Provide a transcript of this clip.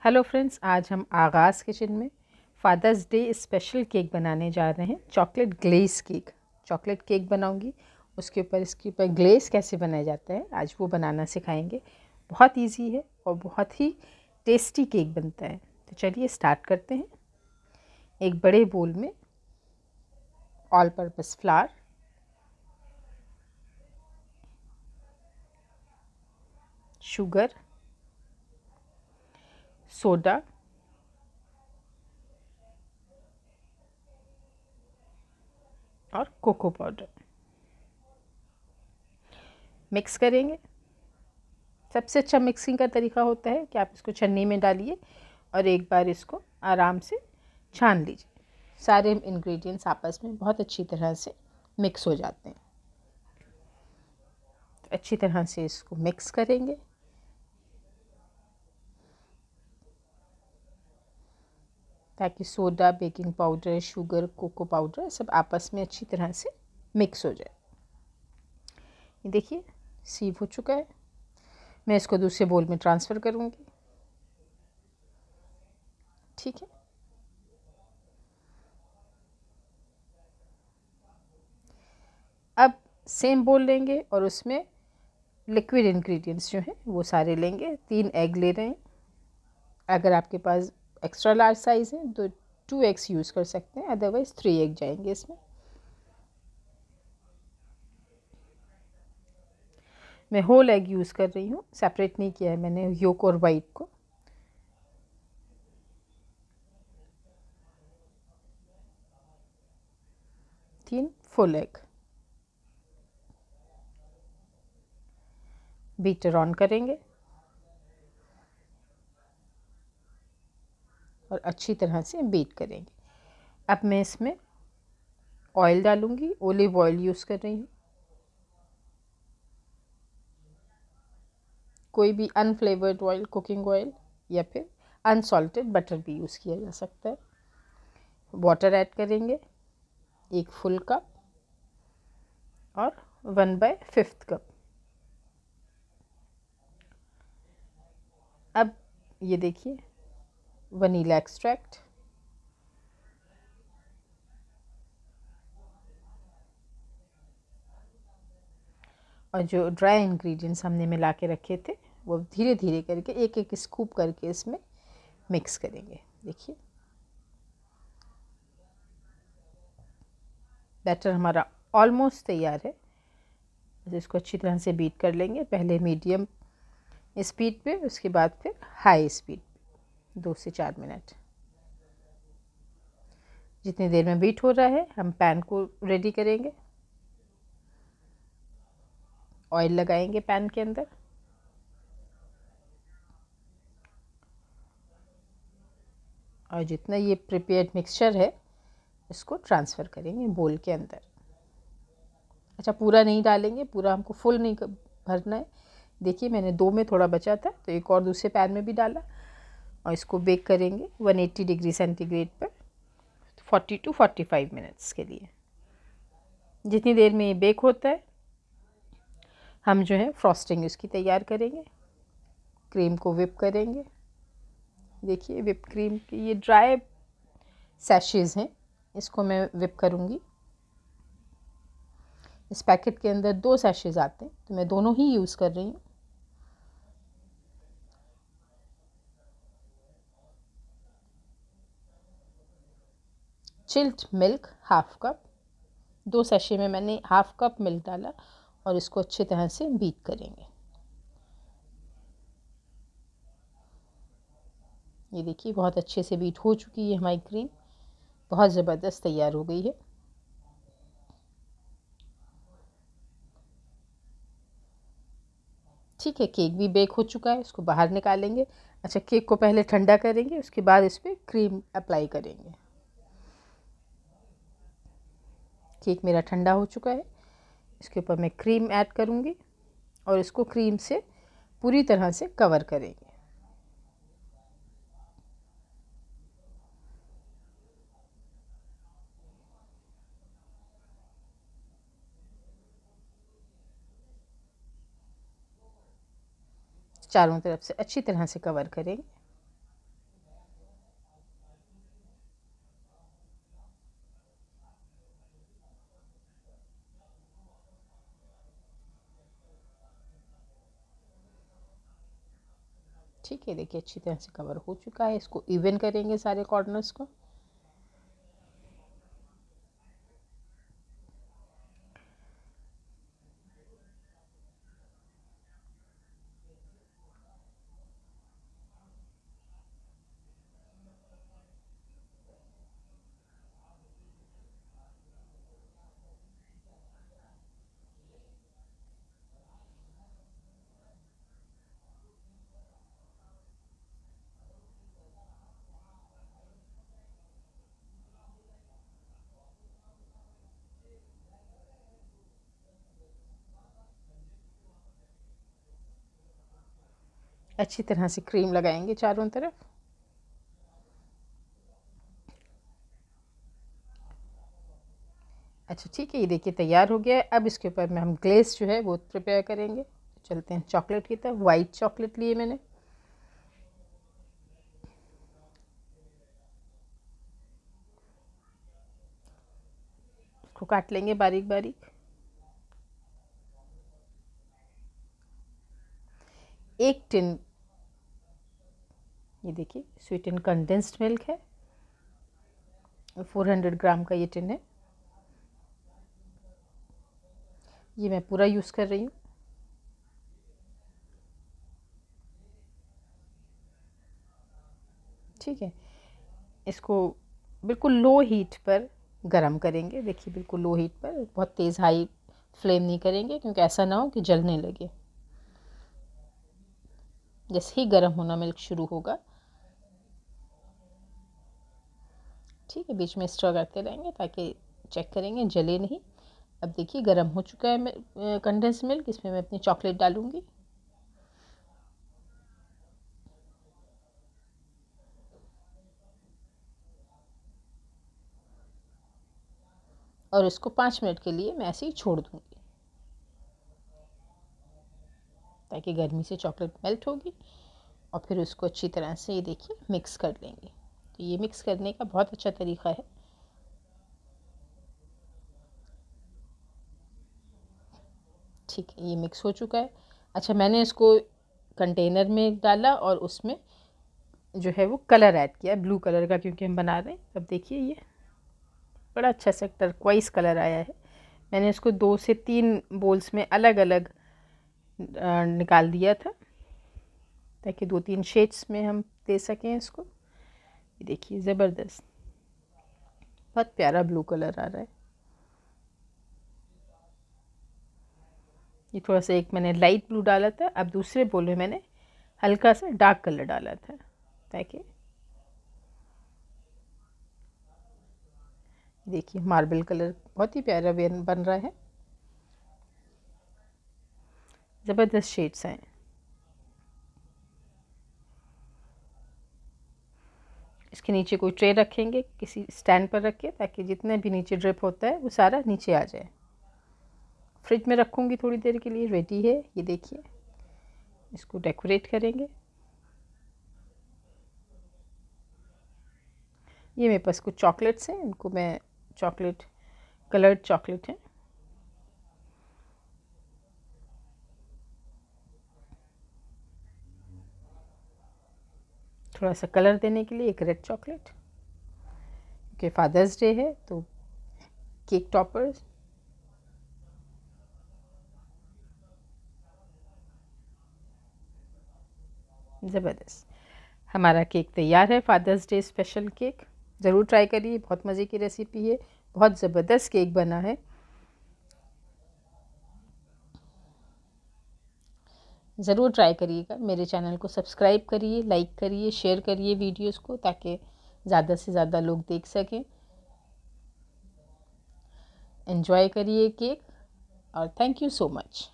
Hello friends, आज हम आगाज़ किचन में फादर्स डे स्पेशल केक बनाने जा रहे हैं। चॉकलेट केक बनाऊंगी। इसके ऊपर ग्लेस कैसे बनाया जाता है आज वो बनाना सिखाएंगे। बहुत इजी है और बहुत ही टेस्टी केक बनता है। तो चलिए स्टार्ट करते हैं। एक बड़े बोल में all purpose flower, sugar, soda, और कोको पाउडर मिक्स करेंगे। सबसे अच्छा मिक्सिंग का तरीका होता है कि आप इसको छन्नी में डालिए और एक बार इसको आराम से छान लीजिए। सारे इंग्रेडिएंट्स आपस में बहुत अच्छी तरह से मिक्स हो जाते हैं। तो अच्छी तरह से इसको मिक्स करेंगे। ताकि soda, baking powder, sugar, cocoa powder सब आपस में अच्छी तरह से मिक्स हो जाए। ये देखिए सीव हो चुका है। मैं इसको दूसरे बोल में ट्रांसफ़र करूँगी। ठीक है। अब सेम बोल लेंगे और उसमें लिक्विड इंग्रेडिएंट्स जो हैं वो सारे लेंगे। 3 एग ले रहे हैं। अगर आपके पास एक्स्ट्रा लार्ज साइज़ है तो 2 एग्स यूज़ कर सकते हैं, अदरवाइज़ 3 एग जाएंगे इसमें। मैं होल एग यूज़ कर रही हूँ, सेपरेट नहीं किया है मैंने योक और वाइट को। तीन फुल एग। बीटर ऑन करेंगे और अच्छी तरह से बीट करेंगे। अब मैं इसमें ऑयल डालूंगी। ओलिव ऑयल यूज़ कर रही हूँ। कोई भी अनफ्लेवर्ड ऑयल, कुकिंग ऑयल या फिर अनसॉल्टेड बटर भी यूज़ किया जा सकता है। वाटर ऐड करेंगे 1 फुल कप और 1/5 कप। अब ये देखिए वनीला एक्सट्रैक्ट, और जो ड्राई इंग्रेडिएंट्स हमने मिला के रखे थे वो धीरे धीरे करके एक एक स्कूप करके इसमें मिक्स करेंगे। देखिए बैटर हमारा ऑलमोस्ट तैयार है। बस इसको अच्छी तरह से बीट कर लेंगे। पहले मीडियम स्पीड पे, उसके बाद फिर हाई स्पीड पे 2 से 4 मिनट। जितनी देर में बीट हो रहा है हम पैन को रेडी करेंगे। ऑयल लगाएंगे पैन के अंदर और जितना ये प्रिपेयर्ड मिक्सचर है इसको ट्रांसफ़र करेंगे बोल के अंदर। अच्छा, पूरा नहीं डालेंगे, पूरा हमको फुल नहीं भरना है। देखिए मैंने 2 में थोड़ा बचा था तो एक और दूसरे पैन में भी डाला और इसको बेक करेंगे 180 डिग्री सेंटीग्रेड पर 40 to 45 मिनट्स के लिए। जितनी देर में ये बेक होता है हम जो है फ्रॉस्टिंग इसकी तैयार करेंगे। क्रीम को विप करेंगे। देखिए विप क्रीम की ये ड्राई सैशेज़ हैं, इसको मैं विप करूँगी। इस पैकेट के अंदर 2 सैशेज़ आते हैं तो मैं दोनों ही यूज़ कर रही हूँ। Chilled milk half cup. 2 sachet में मैंने हाफ कप मिल्क डाला और इसको अच्छी तरह से बीट करेंगे। ये देखिए बहुत अच्छे से बीट हो चुकी है हमारी क्रीम, बहुत ज़बरदस्त तैयार हो गई है। ठीक है, केक भी बेक हो चुका है, इसको बाहर निकालेंगे। अच्छा, केक को पहले ठंडा करेंगे, उसके बाद इस पर क्रीम अप्लाई करेंगे। केक मेरा ठंडा हो चुका है। इसके ऊपर मैं क्रीम ऐड करूँगी और इसको क्रीम से पूरी तरह से कवर करेंगे। चारों तरफ से अच्छी तरह से कवर करेंगे। ठीक है, देखिए अच्छी तरह से कवर हो चुका है। इसको इवन करेंगे सारे कॉर्नर्स को। अच्छी तरह से क्रीम लगाएंगे चारों तरफ। अच्छा ठीक है, ये देखिए तैयार हो गया है। अब इसके ऊपर में हम ग्लेस जो है वो प्रिपेयर करेंगे। चलते हैं चॉकलेट की तरफ। वाइट चॉकलेट लिए मैंने। इसको काट लेंगे बारीक बारीक। एक टिन, ये देखिए स्वीट एंड कंडेंस्ड मिल्क है, 400 ग्राम का ये टिन है। ये मैं पूरा यूज़ कर रही हूँ। ठीक है, इसको बिल्कुल लो हीट पर गरम करेंगे। देखिए बिल्कुल लो हीट पर, बहुत तेज़ हाई फ्लेम नहीं करेंगे क्योंकि ऐसा ना हो कि जलने लगे। जैसे ही गर्म होना मिल्क शुरू होगा, ठीक है, बीच में स्टर करते रहेंगे ताकि चेक करेंगे जले नहीं। अब देखिए गर्म हो चुका है कंडेंस मिल्क। इसमें मैं अपनी चॉकलेट डालूंगी। और इसको 5 मिनट के लिए मैं ऐसे ही छोड़ दूंगी ताकि गर्मी से चॉकलेट मेल्ट होगी। और फिर उसको अच्छी तरह से ये देखिए मिक्स कर लेंगे। तो ये मिक्स करने का बहुत अच्छा तरीका है। ठीक है, ये मिक्स हो चुका है। अच्छा, मैंने इसको कंटेनर में डाला और उसमें जो है वो कलर ऐड किया, ब्लू कलर का, क्योंकि हम बना रहे हैं। अब देखिए ये बड़ा अच्छा सा टर्क्वाइज कलर आया है। मैंने इसको 2 से 3 बोल्स में अलग अलग निकाल दिया था ताकि 2-3 शेड्स में हम दे सकें इसको। ये देखिए ज़बरदस्त, बहुत प्यारा ब्लू कलर आ रहा है। ये थोड़ा सा एक मैंने लाइट ब्लू डाला था। अब दूसरे बोल में मैंने हल्का सा डार्क कलर डाला था ताकि देखिए मार्बल कलर बहुत ही प्यारा बन रहा है। ज़बरदस्त शेड्स हैं। इसके नीचे कोई ट्रे रखेंगे किसी स्टैंड पर रख के, ताकि जितने भी नीचे ड्रिप होता है वो सारा नीचे आ जाए। फ्रिज में रखूँगी थोड़ी देर के लिए। रेडी है ये देखिए। इसको डेकोरेट करेंगे। ये मेरे पास कुछ चॉकलेट्स हैं, इनको मैं चॉकलेट, कलर्ड चॉकलेट है, थोड़ा सा कलर देने के लिए एक रेड चॉकलेट, क्योंकि फादर्स डे है तो केक टॉपर्स। ज़बरदस्त, हमारा केक तैयार है, फादर्स डे स्पेशल केक। ज़रूर ट्राई करिए, बहुत मज़े की रेसिपी है, बहुत ज़बरदस्त केक बना है। ज़रूर ट्राई करिएगा। मेरे चैनल को सब्सक्राइब करिए, लाइक करिए, शेयर करिए वीडियोस को ताकि ज़्यादा से ज़्यादा लोग देख सकें। एंजॉय करिए केक और थैंक यू सो मच।